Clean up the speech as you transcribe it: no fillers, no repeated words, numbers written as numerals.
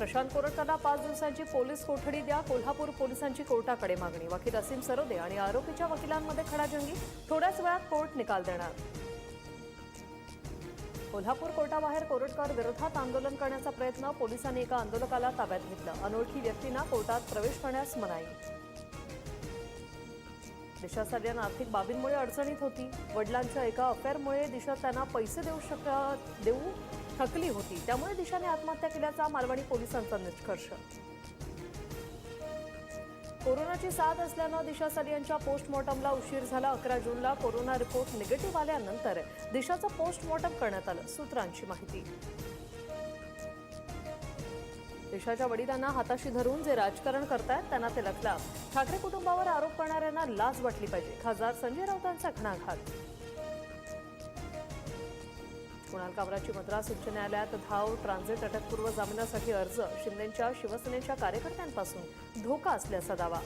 प्रशांत कोरटकरला 5 दिवसांची पोलीस कोठडी द्या. कोल्हापूर पोलिसांची कोर्टाकडे मागणी. वकील असीम सरोदे आणि आरोपीच्या वकिलांमध्ये खडाजंगी. थोड्याच वेळात कोर्ट निकाल देणार. कोल्हापूर कोर्टाबाहेर कोरटकर विरोधात आंदोलन करण्याचा प्रयत्न. पोलिसांनी एका आंदोलकाला ताब्यात घेतलं. अनोळखी व्यक्तींना कोर्टात प्रवेश करण्यास मनाई. दिशा सल्यान आर्थिक बाबींमुळे अडचणीत होती. वडिलांच्या एका अफेअरमुळे दिशा त्यांना पैसे देऊ थकली होती. त्यामुळे दिशाने आत्महत्या केल्याचा मालवणी पोलिसांचा निष्कर्ष. कोरोनाची साथ असल्यानं दिशा सल्यानच्या पोस्टमॉर्टमला उशीर झाला. 11 जूनला कोरोना रिपोर्ट निगेटिव्ह आल्यानंतर दिशाचं पोस्टमॉर्टम करण्यात आलं. सूत्रांची माहिती. दिशाच्या वडिलांना हाताशी धरून जे राजकारण करतायत त्यांना ते लखलाफ. ठाकरे कुटुंबावर आरोप करणाऱ्यांना लाज वाटली पाहिजे. खासदार संजय राऊतांचा घणाघात. कुणाल कामराची मद्रास उच्च न्यायालयात धाव. ट्रान्झिट अटकपूर्व जामिनासाठी अर्ज. शिंदेंच्या शिवसेनेच्या कार्यकर्त्यांपासून धोका असल्याचा दावा.